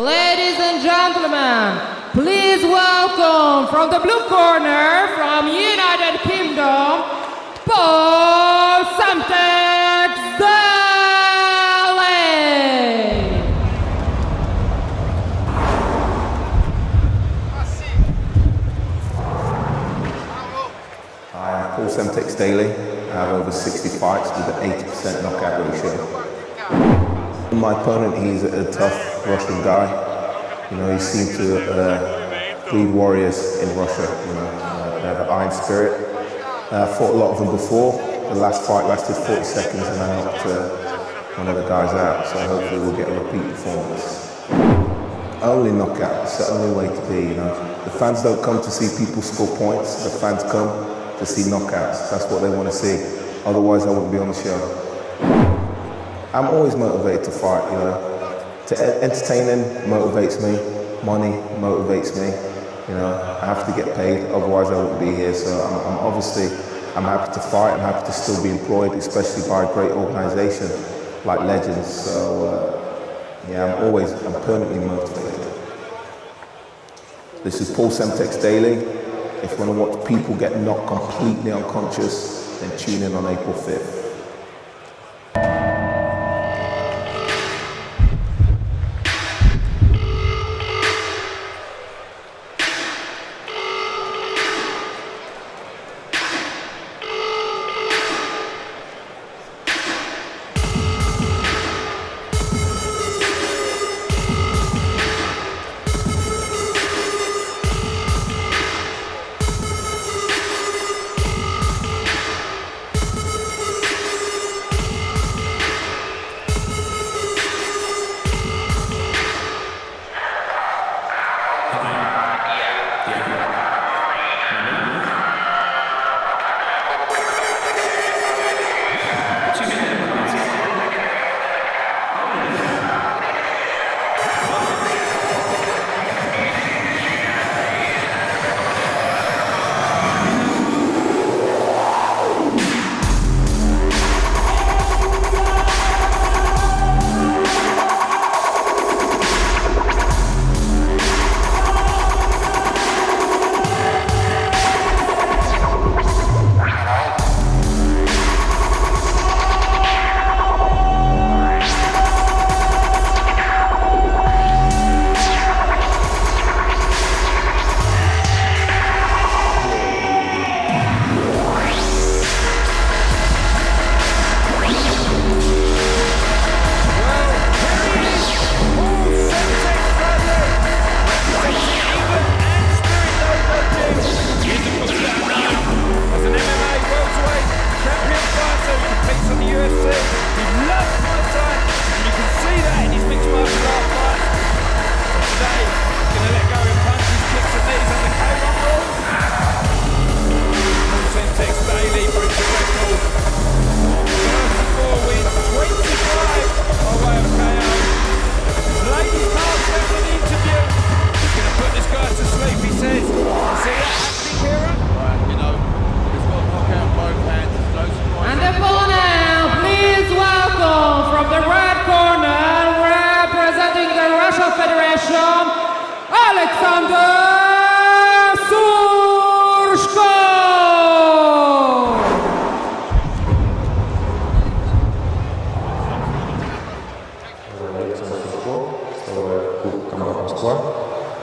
Ladies and gentlemen, please welcome from the blue corner, from United Kingdom, Бойцовское Daley. I'm Бойцовское Daley. I have over 60 fights with an 80% knockout ratio. My opponent, he's a tough Russian guy. You know, he seemed to breed warriors in Russia. You know, they have an iron spirit. I fought a lot of them before. The last fight lasted 40 seconds and I knocked one of the guys out. So hopefully we'll get a repeat performance. Only knockout, it's the only way to be, you know. The fans don't come to see people score points. The fans come to see knockouts. That's what they want to see. Otherwise I wouldn't be on the show. I'm always motivated to fight, you know. Entertaining motivates me, money motivates me, you know. I have to get paid, otherwise I wouldn't be here. So I'm happy to fight, I'm happy to still be employed, especially by a great organization like Legends. So yeah, I'm permanently motivated. This is Бойцовское Daley. If you want to watch people get knocked completely unconscious, then tune in on April 5th.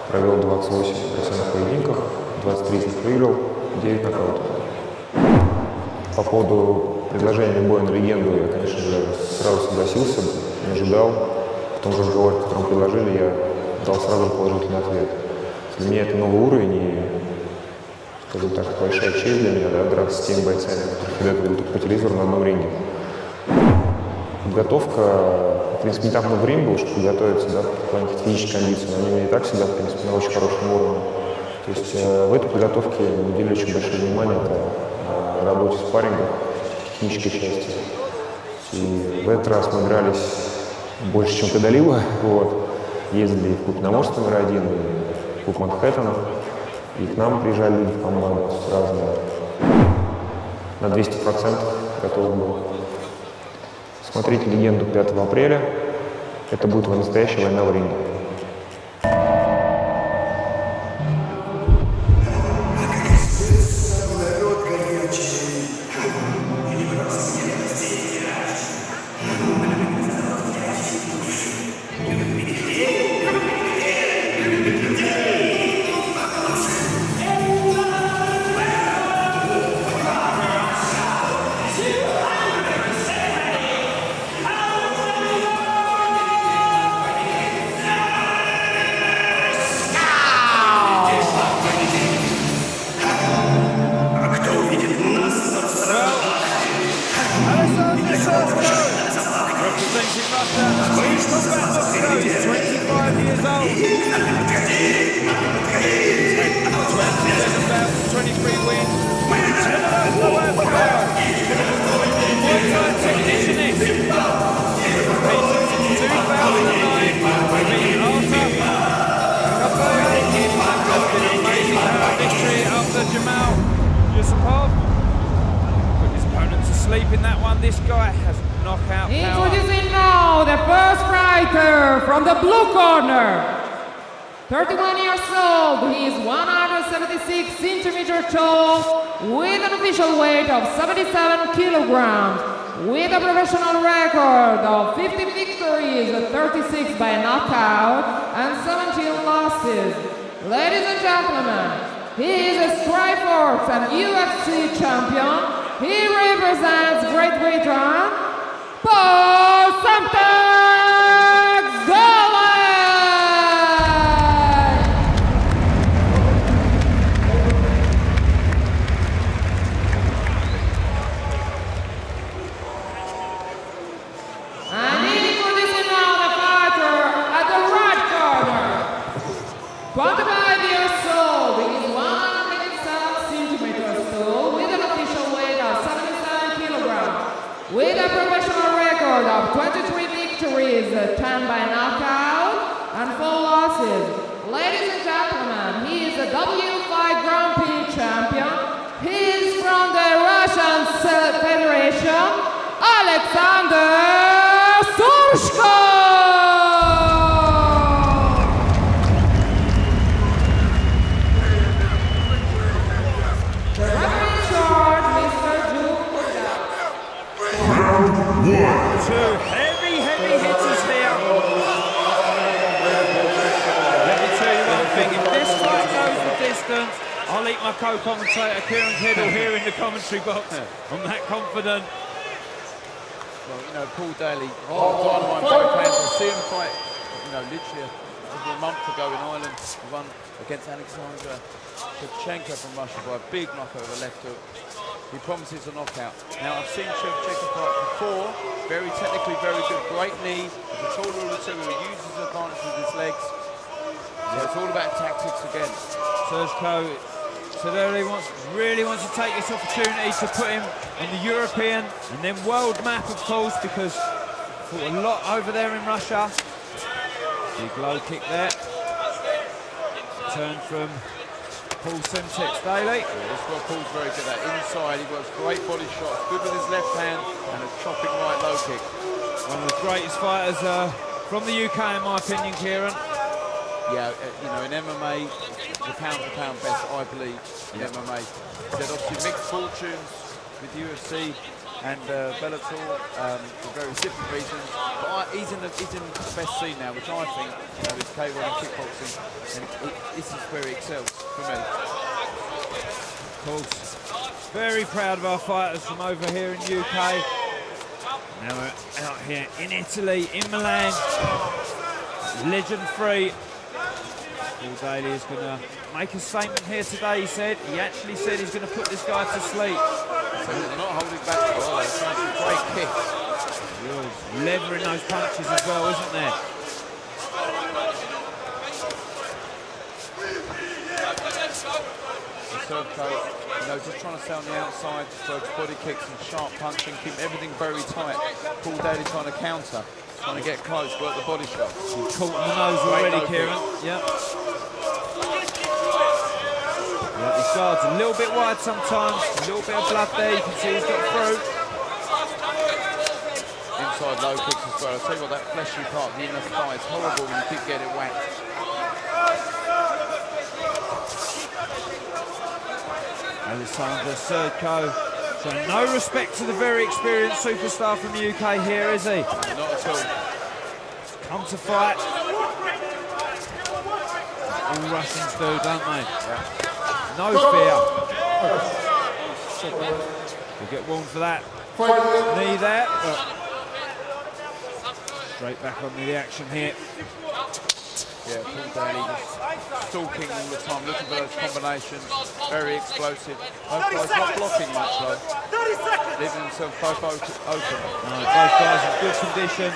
Провел 28 профессиональных поединков, 23 из них выиграл, 9 нокаутов. По поводу предложения боя на легенду я, конечно же, сразу согласился, не ожидал. В том же разговоре, который предложили, я дал сразу положительный ответ. Для меня это новый уровень и, скажем так, большая честь для меня, да, драться с теми бойцами, которые когда-то были только по телевизору на одном ринге. Подготовка, в принципе, не так много времени было, чтобы подготовиться, да, в плане физической кондиции, но они у меня и так всегда, в принципе, на очень хорошем уровне. То есть в этой подготовке мы уделили очень большое внимание работе спарринга, технической части. И в этот раз мы дрались больше, чем когда-либо. Вот. Ездили в клуб «Наморск» номер 1, и в клуб «Манхэттена». И к нам приезжали люди в команду разные. На 200% готов был. Смотрите «Легенду» 5 апреля. Это будет настоящая война в ринге. He's 25 years old. 27 bouts, 23 wins. 10 of those knockout crowd. One-time technician is. Competed since 2009. Beaten Arthur. Just been amazing to have a victory after Jamal Yusupov. Put his opponent to sleep in that one. This guy has knockout power. Introducing now the first fighter from the blue corner. 31 years old, he is 176 centimeters tall, with an official weight of 77 kilograms, with a professional record of 50 victories, 36 by knockout, and 17 losses. Ladies and gentlemen, he is a Strikeforce and UFC champion. He represents Great Britain, Бойцовское! And introducing now the fighter at the right corner. 25 years old, he is 187 centimeters tall, with an official weight of 77 kilograms, with a professional record of 23 victories, 10 by knockout, and 4 losses. Ladies and gentlemen, he is a W5 Grand Prix champion. He is from the Russian Federation, Alexander Surshko! The referee in charge, Mr. Two heavy hitters here. Let me tell you one thing, if this fight goes the distance, I'll eat my co-commentator Kieran Kiddle here in the commentary box. I'm that confident. Well, you know, Paul Daley, Dynamite both hands. I see him fight, you know, literally over a month ago in Ireland. He won against Alexander Shevchenko from Russia by a big knockout with a left hook. He promises a knockout. Now, I've seen Shevchenko fight before. Very technically, very good. Great knee. He's a taller of the two who uses his advantage with his legs. So it's all about tactics again. Surshko really wants to take this opportunity to put him on the European and then world map, of course, because fought a lot over there in Russia. Big low kick there. Turn from Paul Simtek's Daley. Yeah, this is what Paul's very good at. Inside, he works great body shots, good with his left hand, and a chopping right low kick. One of the greatest fighters from the UK, in my opinion, Kieran. Yeah, you know, in MMA, the pound-for-pound best, I believe, in MMA. He's had obviously mixed fortunes with UFC and Bellator for various different reasons. But he's in the best scene now, which I think, you know, is K1 and kickboxing, and this is where he excels for me. Of course, very proud of our fighters from over here in the UK. Now we're out here in Italy, in Milan. Legend free. Paul Daley is going to make a statement here today, he said. He actually said he's going to put this guy to sleep. So he's not holding back at all. It's a great kick. He's levering those punches as well, isn't there? Surshko, you know, just trying to stay on the outside, just body kicks and sharp punching, keep everything very tight. Paul Daley trying to counter, trying to get close, work the body shot. He's caught in the nose already, Kieran. Yep. His guard's a little bit wide sometimes, a little bit of blood there, you can see he's got through. Inside low kicks as well. I'll tell you what, that fleshy part of the inner thigh is horrible when you keep getting whacked. Alexander Surshko showing no respect to the very experienced superstar from the UK here, is he? Not at all. Come to fight. All Russians do, don't they? Yeah. No fear. We'll get warned for that. Knee there. Straight back on the action here. Yeah, Paul Daley just stalking all the time, looking for those combinations. Very explosive. Both guys not blocking much though. Leaving themselves both open. No, both guys in good condition.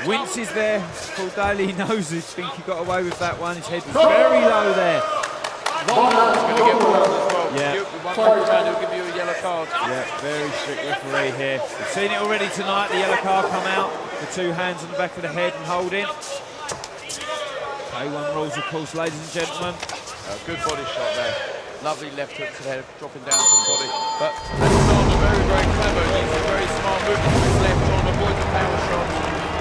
winces there. Paul Daley knows he think he got away with that one. His head was very low there. He's going to get one as well. Yeah. One more round, he'll give you a yellow card. Yeah, very strict referee here. We've seen it already tonight, the yellow card come out. The 2 hands on the back of the head and holding. K1 rules, of course, ladies and gentlemen. Good body shot there. Lovely left hook to the head, dropping down to the body. But Alexander very, very clever. He's a very smart movement to his left on, avoid the power shot.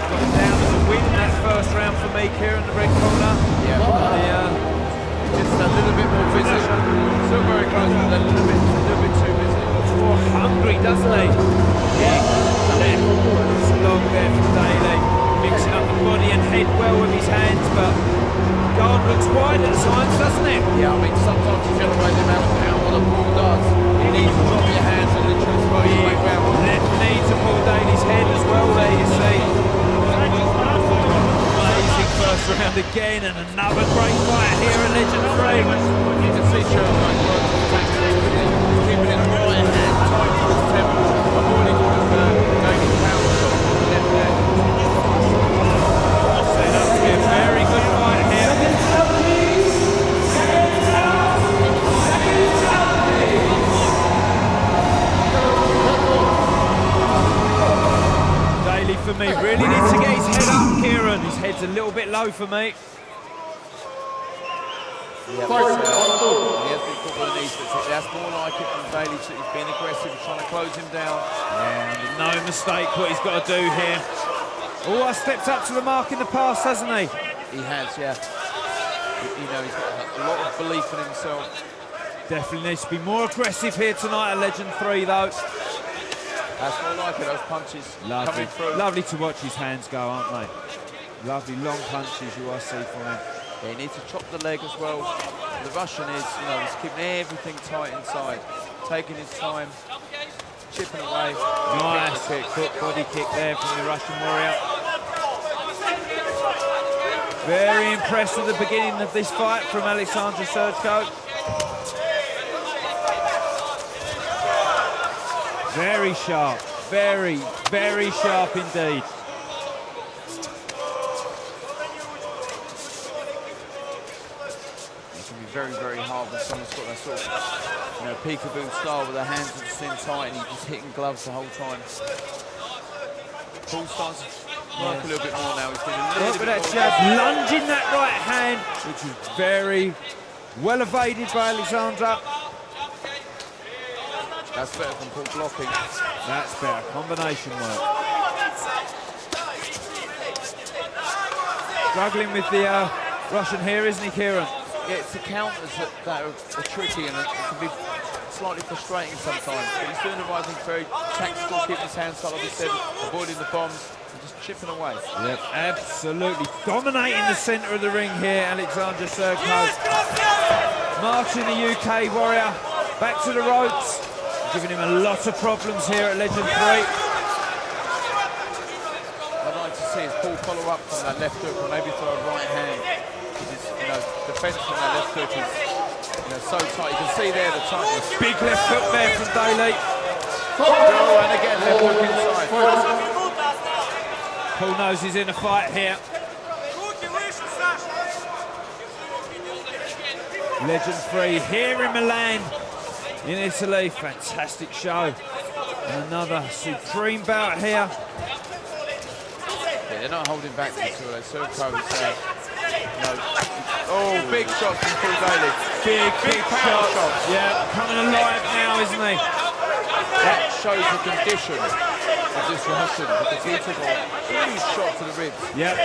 Got it down as a win that first round for me here in the red corner. Yeah. Just a little bit more busy. Still very close, but a little bit too busy. Looks more hungry, doesn't he? Yeah. Left. It's long there from Daley. Mixing up the body and head well with his hands, but guard looks wide at times, doesn't it? Yeah, I mean, sometimes you generate them out of what a ball does. You need to drop your hands and literally throw your way round. Left knee to Paul Daley's head as well there, you see. Amazing first round again, and another great fight here at Legend 3. You can see Sherman keeping it right hand tight to his temple, avoiding Daley's power shot on the left leg. Set up to be a very good fight here. Daley for me really needs to get his head up, Kieran. His head's a little bit low for me. Yeah, he has been caught by the knees, but that's more like it from Daley. He's being aggressive, he's trying to close him down. Yeah, no mistake what he's got to do here. Oh, stepped up to the mark in the past, hasn't he? He has, yeah. You know, he's got a lot of belief in himself. Definitely needs to be more aggressive here tonight at Legend 3, though. That's more like it, those punches coming through. Lovely to watch his hands go, aren't they? Lovely long punches you are see from him. Yeah, he needs to chop the leg as well. The Russian is, you know, he's keeping everything tight inside, taking his time, chipping away. Nice good body kick there from the Russian warrior. Very impressed with the beginning of this fight from Alexander Sergio. Very sharp, very, very sharp indeed. It can be very, very hard when someone's got that sort of, you know, peekaboo style with their hands just in tight and you're just hitting gloves the whole time. Paul starts to work a little bit more now. He's doing a little bit that more. jab, lunging that right hand, which was very well evaded by Alexander. That's better than Paul blocking. That's better, combination work. Struggling with the Russian here, isn't he, Kieran? Yeah, it's the counters that are tricky and it can be slightly frustrating sometimes. But he's doing the right thing, very tactical, keeping his hands tight, like we said, avoiding the bombs and just chipping away. Yep, absolutely dominating the centre of the ring here, Alexander Sergio. Marching the UK warrior back to the ropes, giving him a lot of problems here at Legend 3. I'd like to see his Paul follow up from that left hook or maybe throw a right hand. His, you know, defence from that left hook is, you know, so tight. You can see there the tightness. Big left hook there from Daley. Oh, and again, left hook inside. Paul knows he's in a fight here. Legend 3 here in Milan, in Italy. Fantastic show. And another supreme bout here. Yeah, they're not holding back until Sergio's oh, big shots from Paul Daley. Big shot. Yeah, coming alive now, isn't he? That shows the condition of this Russian because he took a huge shot to the ribs. Yep.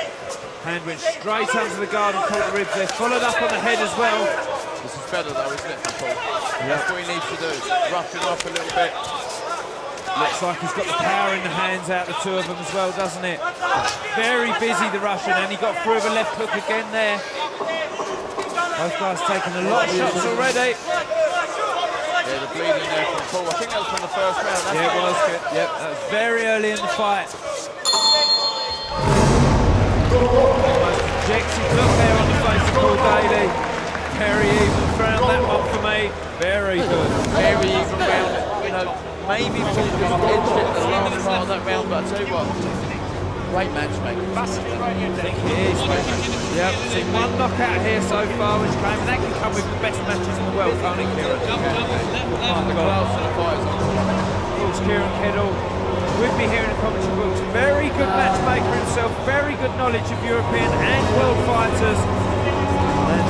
Hand went straight under the guard and caught the ribs there. Followed up on the head as well. This is better though, isn't it, for Paul? That's what he needs to do. Rough him up a little bit. Looks like he's got the power in the hands out of the two of them as well, doesn't it? Very busy, the Russian, and he got through with a left hook again there. Both guys taking a lot of shots already. Yeah, the bleeding there from Paul. I think that was from the first round. That's yeah, it was. Yep, that was very early in the fight. Almost dejected look there on the face of Paul Daley. Very even round, that one for me. Very good. Very even round. You know, maybe Paul just edged it the last part of that round, but I tell you what, Great matchmaking. I think it is. Yep, seen one knockout here so far, which came, and that can come with the best matches in the world, can't it, Kieran? The class of the fighters on top. Of course, Kieran Kiddle with me here in the commentary books. Very good matchmaker himself, very good knowledge of European and world fighters. And,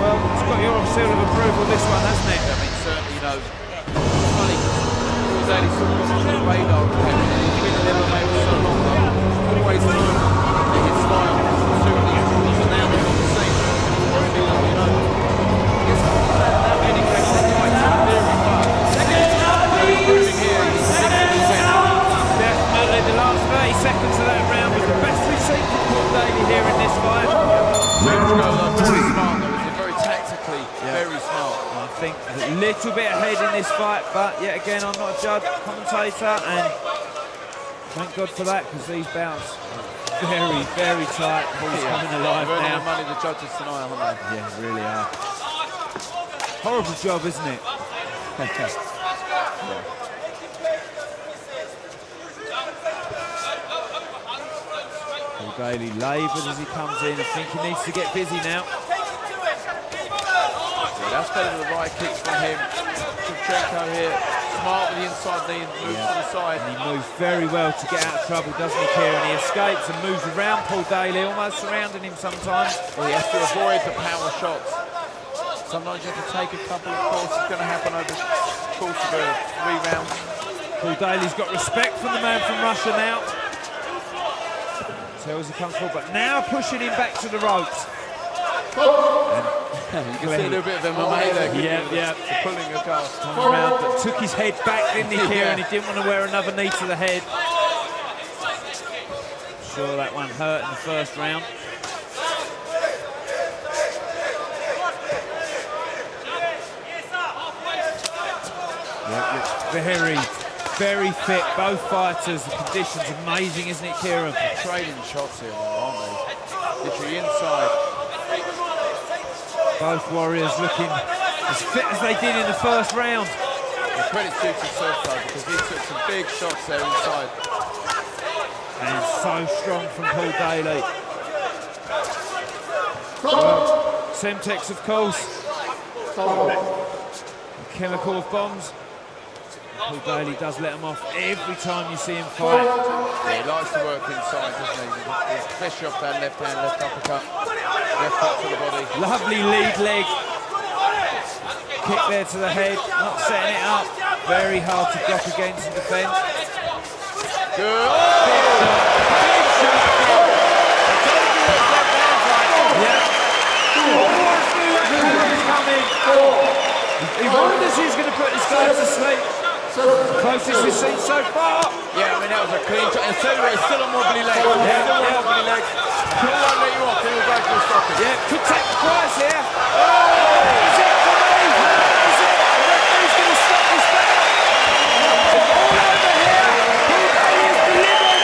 well, it's got your seal of approval, this one, hasn't it? I mean, certainly, you know, it's funny, Paul Daley sort of got on the radar. He's been in MMA for so long, though. Always known that his style certainly was now on the scene. Very big, you know. I guess that indicates that quite some theory, but he's proving here he's 60%. Definitely, the last 30 seconds of that round was the best we've seen from Paul Daley here in this fight. Very smart, though. It's very tactically, very smart. I think a little bit ahead in this fight, but yet again, I'm not a judge, commentator, and thank God for that, because these bouts are very, very tight. Paul's coming alive They're earning now. the money the judges tonight, aren't they? Yeah, really are. Horrible job, isn't it? Paul Daley laboured as he comes in. I think he needs to get busy now. Yeah, that's better than the right kicks from him. Shevchenko here, smart with the inside knee and moves to the side. And he moves very well to get out of trouble, doesn't he, Kieran? He escapes and moves around Paul Daley, almost surrounding him sometimes. Well, he has to avoid the power shots. Sometimes you have to take a couple, of course. It's going to happen over the course of 3 rounds. Paul Daley's got respect from the man from Russia now. Tells he comes forward, but now pushing him back to the ropes. You can see a little bit of MMA there. Yeah. The pulling of car. Around, but took his head back, didn't he, Kieran? He didn't want to wear another knee to the head. Sure, that one hurt in the first round. Yeah, looks very, very fit. Both fighters. The conditions amazing, isn't it, Kieran? Trading shots here, aren't they? Literally inside. Both warriors looking as fit as they did in the first round. The credit due to Surfside because he took some big shots there inside. And so strong from Paul Daley. Well, Semtex, of course. A chemical of bombs. Paul Daley does let him off every time you see him fight. Yeah, he likes to work inside, doesn't he? Especially off that left hand, left uppercut. Left hook to the body. Lovely lead leg. Kick there to the head, not setting it up. Very hard to block against and defend. Good. Big shot. Big shot. Yeah. Coming. He wonders who's going to put this guy to sleep. Closest we've seen so far. Yeah, I mean, that was a clean shot. And so it's still a wobbly leg. Still a wobbly leg. He won't let you off. He will go for a stoppage. Yeah, could take the prize here. Oh! Is it for me? Is it? The referee's going to stop this battle. It's all over here. Paul Daley has delivered.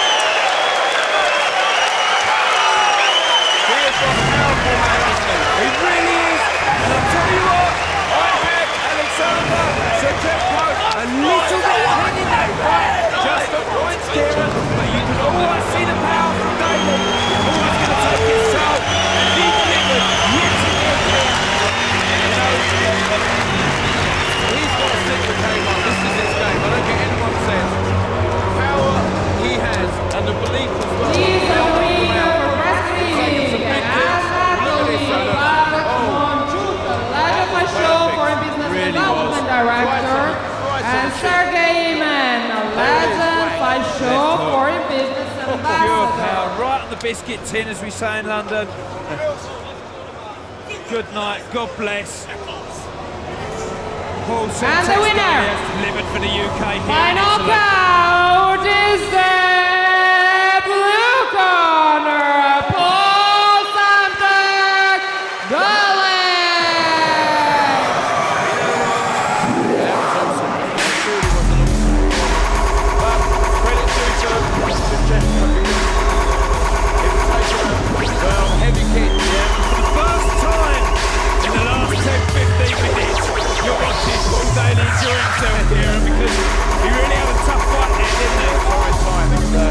He is a powerful man, isn't he? He really is. And I'll tell you what, I had Alexander Shevchenko a little bit ahead in that fight. Just the points, Kieran. But you can always see the power from Daley. You're always going to take his soul. And he delivered yet again. You know, he's got to stick the game up. This is his game. I don't care anyone says. The power he has and the belief as well. He's a winner for wrestling. Development Director, and Sergey Iman, a legend fight show foreign business Pure ambassador. power, right on the biscuit tin, as we say in London. Good night, God bless. Paul And the winner, has delivered for the UK here. final count is the blue corner, Paul Samtek Daley. Heavy kick. For the first time in the last 10-15 minutes, you're watching Paul Daley enjoy himself here, because he really had a tough fight there, didn't he?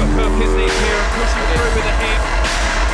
hook, isn't he, here, and pushing through with the hip.